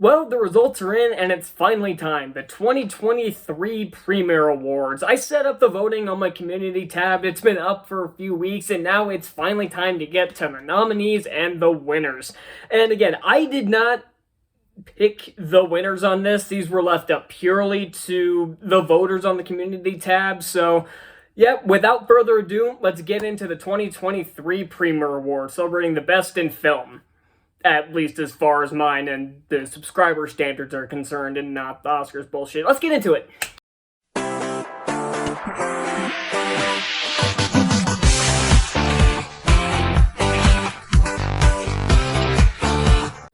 Well, the results are in, and it's finally time. The 2023 Premiere Awards. I set up the voting on my community tab. It's been up for a few weeks, and now it's finally time to get to the nominees and the winners. And again, I did not pick the winners on this. These were left up purely to the voters on the community tab. So, yep, without further ado, let's get into the 2023 Premiere Awards, celebrating the best in film. At least as far as mine and the subscriber standards are concerned, and not the Oscars bullshit. Let's get into it.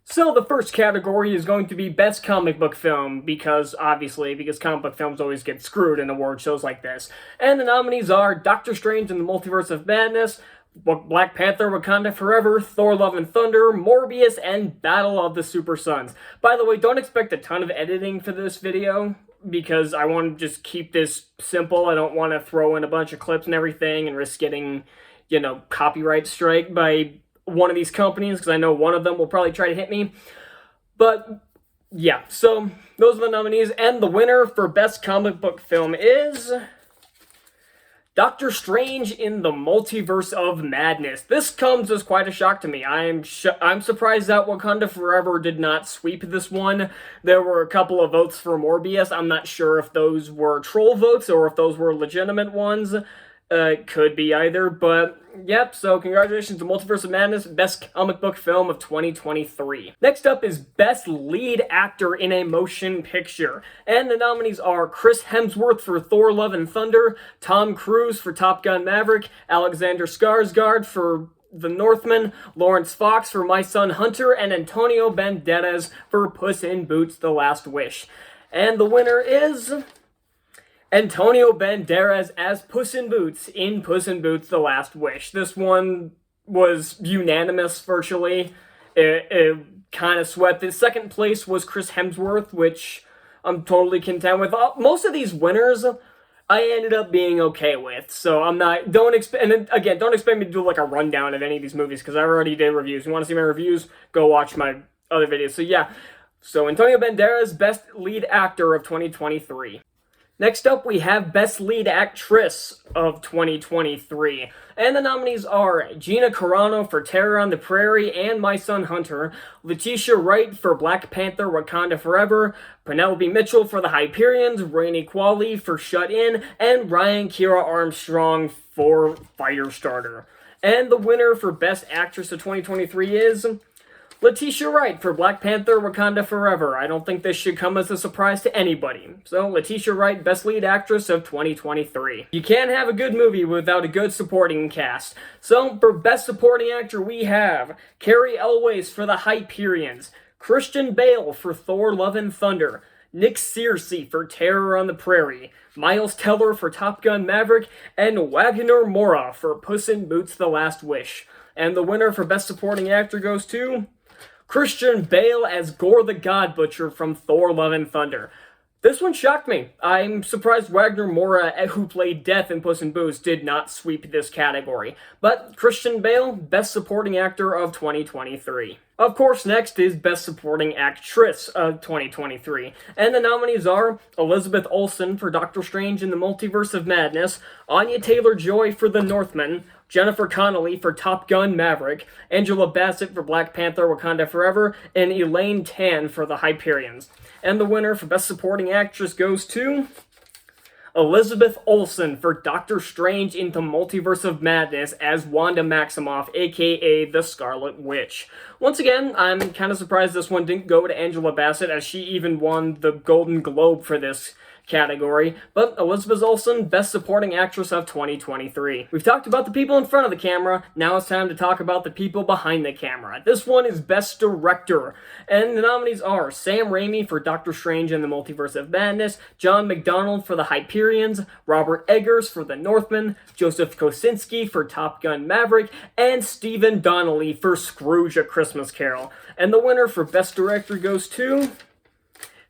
So the first category is going to be Best Comic Book Film, because comic book films always get screwed in award shows like this. And the nominees are Doctor Strange in the Multiverse of Madness, Black Panther, Wakanda Forever, Thor Love and Thunder, Morbius, and Battle of the Super Sons. By the way, don't expect a ton of editing for this video, because I want to just keep this simple. I don't want to throw in a bunch of clips and everything and risk getting, copyright strike by one of these companies, because I know one of them will probably try to hit me. But, yeah, so those are the nominees, and the winner for Best Comic Book Film is Doctor Strange in the Multiverse of Madness. This comes as quite a shock to me. I'm surprised that Wakanda Forever did not sweep this one. There were a couple of votes for Morbius. I'm not sure if those were troll votes or if those were legitimate ones. Could be either, but yep, so congratulations to Multiverse of Madness, Best Comic Book Film of 2023. Next up is Best Lead Actor in a Motion Picture, and the nominees are Chris Hemsworth for Thor Love and Thunder, Tom Cruise for Top Gun Maverick, Alexander Skarsgård for The Northman, Lawrence Fox for My Son Hunter, and Antonio Banderas for Puss in Boots: The Last Wish. And the winner is Antonio Banderas as Puss in Boots The Last Wish. This one was unanimous, virtually. It kind of swept it. Second place was Chris Hemsworth, which I'm totally content with. Most of these winners I ended up being okay with, so don't expect me to do like a rundown of any of these movies, because I already did reviews. You want to see my reviews? Go watch my other videos. So yeah, so Antonio Banderas, Best Lead Actor of 2023. Next up, we have Best Lead Actress of 2023. And the nominees are Gina Carano for Terror on the Prairie and My Son Hunter, Letitia Wright for Black Panther Wakanda Forever, Penelope Mitchell for The Hyperions, Rainey Qualley for Shut In, and Ryan Kiera Armstrong for Firestarter. And the winner for Best Actress of 2023 is Letitia Wright for Black Panther Wakanda Forever. I don't think this should come as a surprise to anybody. So, Letitia Wright, Best Lead Actress of 2023. You can't have a good movie without a good supporting cast. So, for Best Supporting Actor, we have Cary Elwes for The Hyperions, Christian Bale for Thor Love and Thunder, Nick Searcy for Terror on the Prairie, Miles Teller for Top Gun Maverick, and Wagner Moura for Puss in Boots: The Last Wish. And the winner for Best Supporting Actor goes to Christian Bale as Gore the God Butcher from Thor Love and Thunder. This one shocked me. I'm surprised Wagner Moura, who played Death in Puss in Boots, did not sweep this category. But Christian Bale, Best Supporting Actor of 2023. Of course, next is Best Supporting Actress of 2023. And the nominees are Elizabeth Olsen for Doctor Strange in the Multiverse of Madness, Anya Taylor-Joy for The Northman, Jennifer Connelly for Top Gun Maverick, Angela Bassett for Black Panther Wakanda Forever, and Elaine Tan for The Hyperions. And the winner for Best Supporting Actress goes to Elizabeth Olsen for Doctor Strange in the Multiverse of Madness as Wanda Maximoff, aka the Scarlet Witch. Once again, I'm kind of surprised this one didn't go to Angela Bassett, as she even won the Golden Globe for this category, but Elizabeth Olsen, Best Supporting Actress of 2023. We've talked about the people in front of the camera, now it's time to talk about the people behind the camera. This one is Best Director, and the nominees are Sam Raimi for Doctor Strange in the Multiverse of Madness, John McDonald for The Hyperions, Robert Eggers for The Northman, Joseph Kosinski for Top Gun Maverick, and Stephen Donnelly for Scrooge: A Christmas Carol. And the winner for Best Director goes to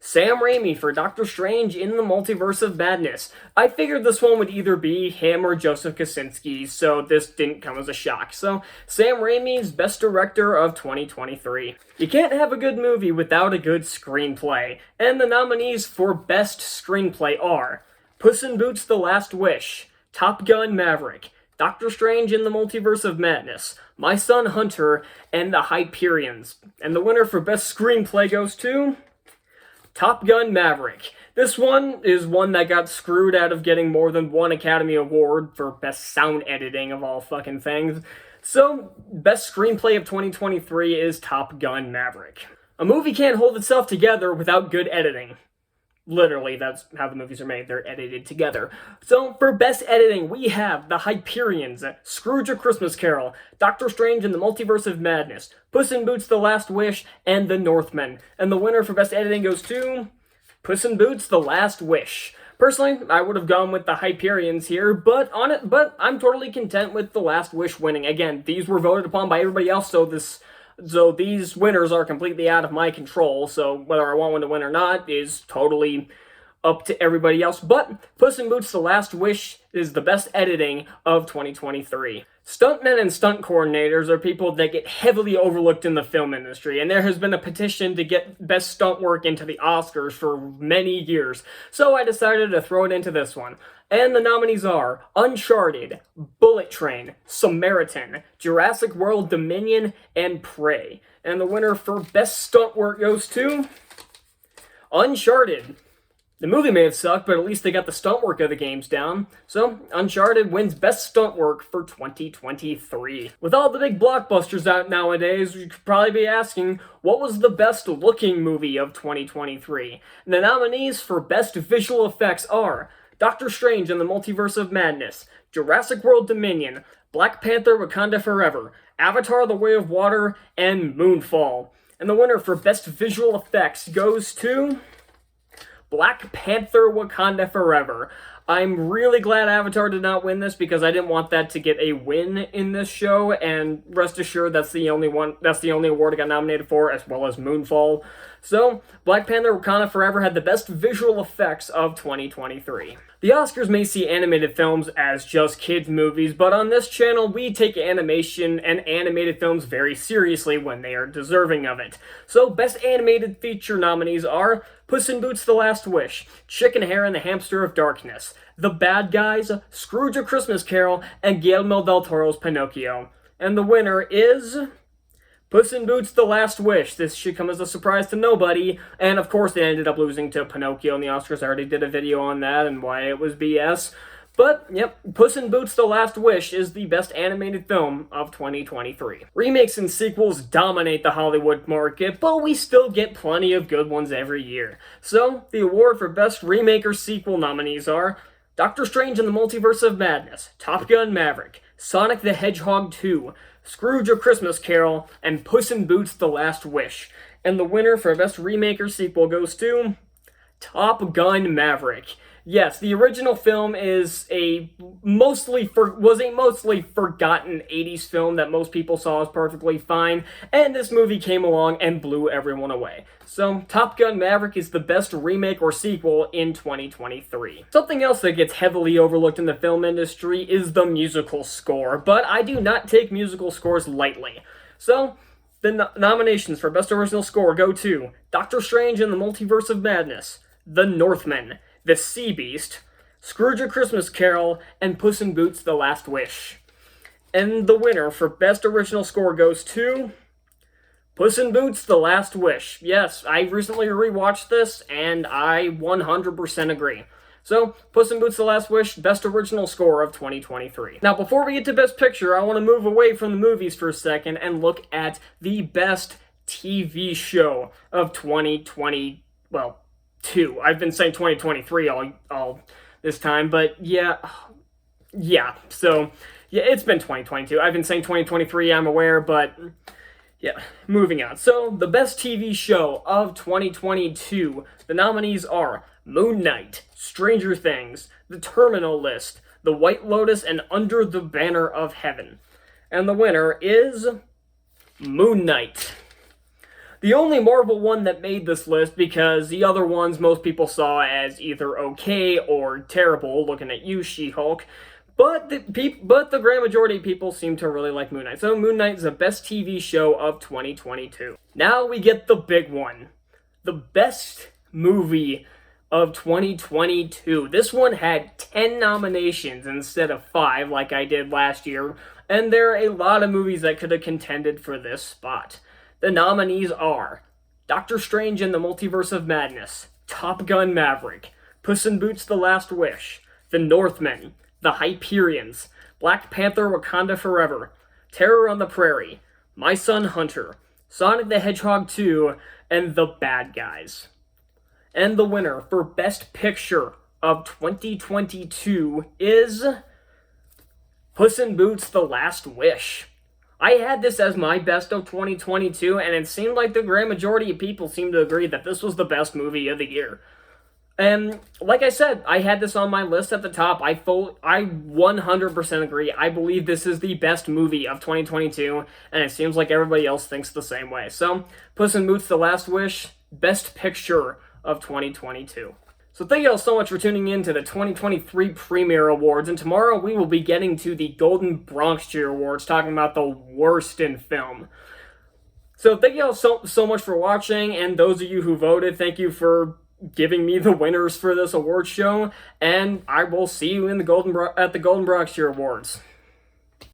Sam Raimi for Doctor Strange in the Multiverse of Madness. I figured this one would either be him or Joseph Kosinski, so this didn't come as a shock. So, Sam Raimi's Best Director of 2023. You can't have a good movie without a good screenplay, and the nominees for Best Screenplay are Puss in Boots: The Last Wish, Top Gun: Maverick, Doctor Strange in the Multiverse of Madness, My Son Hunter, and The Hyperions. And the winner for Best Screenplay goes to Top Gun: Maverick. This one is one that got screwed out of getting more than one Academy Award for Best Sound Editing of all fucking things. So, Best Screenplay of 2023 is Top Gun: Maverick. A movie can't hold itself together without good editing. Literally, that's how the movies are made. They're edited together. So, for Best Editing, we have The Hyperions, Scrooge: A Christmas Carol, Doctor Strange in the Multiverse of Madness, Puss in Boots: The Last Wish, and The Northman. And the winner for Best Editing goes to Puss in Boots: The Last Wish. Personally, I would have gone with The Hyperions here, but I'm totally content with The Last Wish winning. Again, these were voted upon by everybody else, so these winners are completely out of my control, so whether I want one to win or not is totally up to everybody else. But Puss in Boots: The Last Wish is the best editing of 2023. Stuntmen and stunt coordinators are people that get heavily overlooked in the film industry, and there has been a petition to get best stunt work into the Oscars for many years, so I decided to throw it into this one. And the nominees are Uncharted, Bullet Train, Samaritan, Jurassic World Dominion, and Prey. And the winner for best stunt work goes to Uncharted. The movie may have sucked, but at least they got the stunt work of the games down. So, Uncharted wins Best Stunt Work for 2023. With all the big blockbusters out nowadays, you could probably be asking, what was the best looking movie of 2023? And the nominees for Best Visual Effects are Doctor Strange in the Multiverse of Madness, Jurassic World Dominion, Black Panther: Wakanda Forever, Avatar: The Way of Water, and Moonfall. And the winner for Best Visual Effects goes to Black Panther: Wakanda Forever. I'm really glad Avatar did not win this because I didn't want that to get a win in this show, and rest assured that's the only award it got nominated for, as well as Moonfall. So, Black Panther: Wakanda Forever had the best visual effects of 2023. The Oscars may see animated films as just kids' movies, but on this channel we take animation and animated films very seriously when they are deserving of it. So, Best Animated Feature nominees are Puss in Boots: The Last Wish, Chicken Hare and the Hamster of Darkness, The Bad Guys, Scrooge: A Christmas Carol, and Guillermo del Toro's Pinocchio. And the winner is Puss in Boots: The Last Wish. This should come as a surprise to nobody, and of course they ended up losing to Pinocchio in the Oscars. I already did a video on that and why it was BS. But, yep, Puss in Boots: The Last Wish is the best animated film of 2023. Remakes and sequels dominate the Hollywood market, but we still get plenty of good ones every year. So, the award for Best Remake or Sequel nominees are Doctor Strange in the Multiverse of Madness, Top Gun: Maverick, Sonic the Hedgehog 2, Scrooge: A Christmas Carol, and Puss in Boots: The Last Wish. And the winner for Best Remake or Sequel goes to Top Gun: Maverick. Yes, the original film is a mostly forgotten 80s film that most people saw as perfectly fine, and this movie came along and blew everyone away. So, Top Gun: Maverick is the best remake or sequel in 2023. Something else that gets heavily overlooked in the film industry is the musical score, but I do not take musical scores lightly. So, the nominations for Best Original Score go to Doctor Strange in the Multiverse of Madness, The Northman, The Sea Beast, Scrooge: A Christmas Carol, and Puss in Boots: The Last Wish. And the winner for Best Original Score goes to Puss in Boots: The Last Wish. Yes, I recently rewatched this, and I 100% agree. So, Puss in Boots: The Last Wish, Best Original Score of 2023. Now, before we get to Best Picture, I want to move away from the movies for a second and look at the Best TV Show of 2020, well, I've been saying 2023 all this time, but yeah, so, it's been 2022. I've been saying 2023, I'm aware, but yeah, moving on. So, the best TV show of 2022, the nominees are Moon Knight, Stranger Things, The Terminal List, The White Lotus, and Under the Banner of Heaven. And the winner is Moon Knight. the only Marvel one that made this list, because the other ones most people saw as either okay or terrible, looking at you, She-Hulk. But the grand majority of people seem to really like Moon Knight. So Moon Knight is the best TV show of 2022. Now we get the big one. The best movie of 2022. This one had 10 nominations instead of 5 like I did last year. And there are a lot of movies that could have contended for this spot. The nominees are Doctor Strange and the Multiverse of Madness, Top Gun Maverick, Puss in Boots: The Last Wish, The Northman, The Hyperions, Black Panther: Wakanda Forever, Terror on the Prairie, My Son Hunter, Sonic the Hedgehog 2, and The Bad Guys. And the winner for Best Picture of 2022 is Puss in Boots: The Last Wish. I had this as my best of 2022, and it seemed like the grand majority of people seemed to agree that this was the best movie of the year. And like I said, I had this on my list at the top. I 100% agree. I believe this is the best movie of 2022, and it seems like everybody else thinks the same way. So, Puss in Boots: The Last Wish, Best Picture of 2022. So thank you all so much for tuning in to the 2023 Premiere Awards, and tomorrow we will be getting to the Golden Bronx Cheer Awards, talking about the worst in film. So thank you all so much for watching, and those of you who voted, thank you for giving me the winners for this award show, and I will see you in the Golden Bronx Cheer Awards.